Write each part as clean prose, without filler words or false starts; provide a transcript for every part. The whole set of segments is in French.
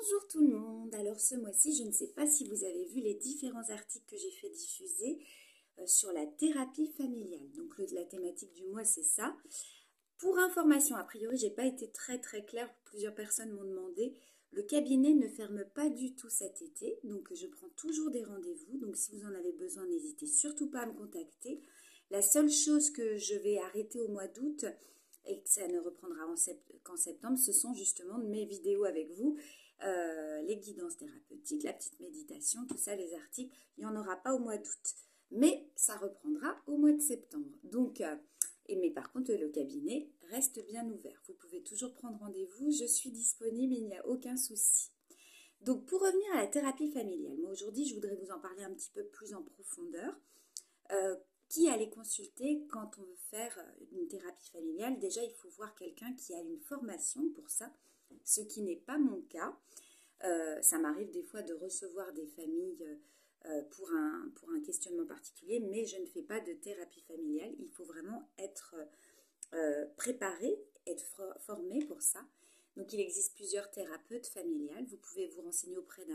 Bonjour tout le monde. Alors ce mois-ci, je ne sais pas si vous avez vu les différents articles que j'ai fait diffuser sur la thérapie familiale. Donc la thématique du mois, c'est ça. Pour information, a priori, j'ai pas été très claire. Plusieurs personnes m'ont demandé. Le cabinet ne ferme pas du tout cet été, donc je prends toujours des rendez-vous. Donc si vous en avez besoin, n'hésitez surtout pas à me contacter. La seule chose que je vais arrêter au mois d'août et que ça ne reprendra qu'en septembre, ce sont justement mes vidéos avec vous, les guidances thérapeutiques, la petite méditation, tout ça, les articles. Il n'y en aura pas au mois d'août, mais ça reprendra au mois de septembre. Donc, mais par contre, le cabinet reste bien ouvert. Vous pouvez toujours prendre rendez-vous, je suis disponible, il n'y a aucun souci. Donc, pour revenir à la thérapie familiale, moi aujourd'hui, je voudrais vous en parler un petit peu plus en profondeur. Qui aller consulter quand on veut faire une thérapie familiale? Déjà, il faut voir quelqu'un qui a une formation pour ça, ce qui n'est pas mon cas. Ça m'arrive des fois de recevoir des familles pour un questionnement particulier, mais je ne fais pas de thérapie familiale. Il faut vraiment être préparé, être formé pour ça. Donc, il existe plusieurs thérapeutes familiales. Vous pouvez vous renseigner auprès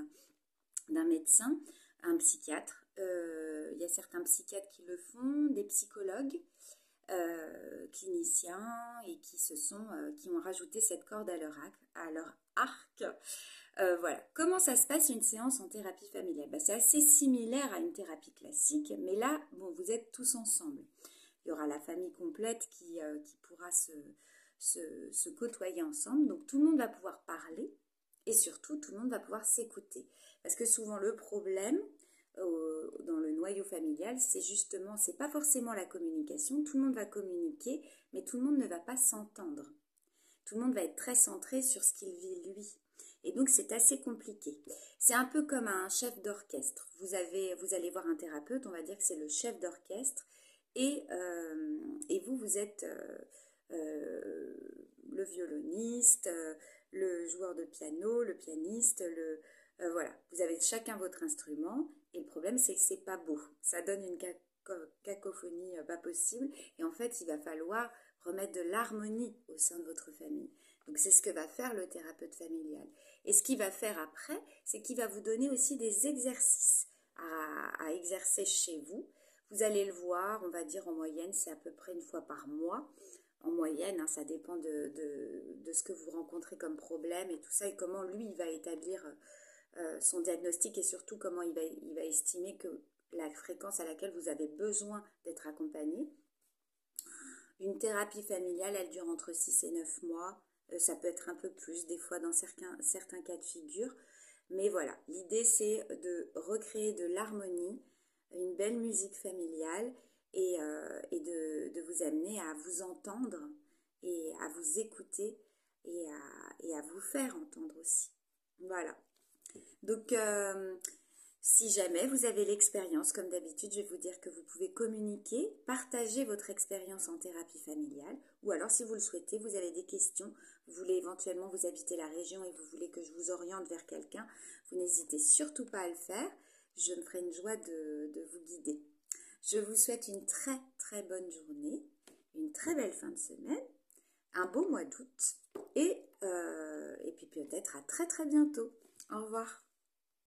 d'un médecin, un psychiatre. Il y a certains psychiatres qui le font, des psychologues, cliniciens et qui ont rajouté cette corde à leur arc. Voilà. Comment ça se passe une séance en thérapie familiale? C'est assez similaire à une thérapie classique, mais là, bon, vous êtes tous ensemble. Il y aura la famille complète qui pourra se côtoyer ensemble. Donc tout le monde va pouvoir parler et surtout tout le monde va pouvoir s'écouter. Parce que souvent le problème dans le noyau familial, c'est pas forcément la communication. Tout le monde va communiquer, mais tout le monde ne va pas s'entendre. Tout le monde va être très centré sur ce qu'il vit lui. Et donc c'est assez compliqué. C'est un peu comme un chef d'orchestre. Vous allez voir un thérapeute, on va dire que c'est le chef d'orchestre, et vous êtes le violoniste, le joueur de piano, le pianiste, voilà. Vous avez chacun votre instrument, et le problème c'est que c'est pas beau. Ça donne une cacophonie pas possible, et en fait il va falloir remettre de l'harmonie au sein de votre famille. Donc c'est ce que va faire le thérapeute familial. Et ce qu'il va faire après, c'est qu'il va vous donner aussi des exercices à exercer chez vous. Vous allez le voir, on va dire en moyenne, c'est à peu près une fois par mois. En moyenne, ça dépend de ce que vous rencontrez comme problème et tout ça, et comment lui, il va établir son diagnostic, et surtout comment il va estimer que la fréquence à laquelle vous avez besoin d'être accompagné. Une thérapie familiale, elle dure entre 6 et 9 mois. Ça peut être un peu plus, des fois dans certains cas de figure. Mais voilà, l'idée c'est de recréer de l'harmonie, une belle musique familiale, et de vous amener à vous entendre et à vous écouter et à vous faire entendre aussi. Voilà. Donc, si jamais vous avez l'expérience, comme d'habitude, je vais vous dire que vous pouvez communiquer, partager votre expérience en thérapie familiale, ou alors si vous le souhaitez, vous avez des questions, vous voulez éventuellement, vous habitez la région et vous voulez que je vous oriente vers quelqu'un, vous n'hésitez surtout pas à le faire, je me ferai une joie de vous guider. Je vous souhaite une très bonne journée, une très belle fin de semaine, un beau mois d'août, et puis peut-être à très bientôt. Au revoir.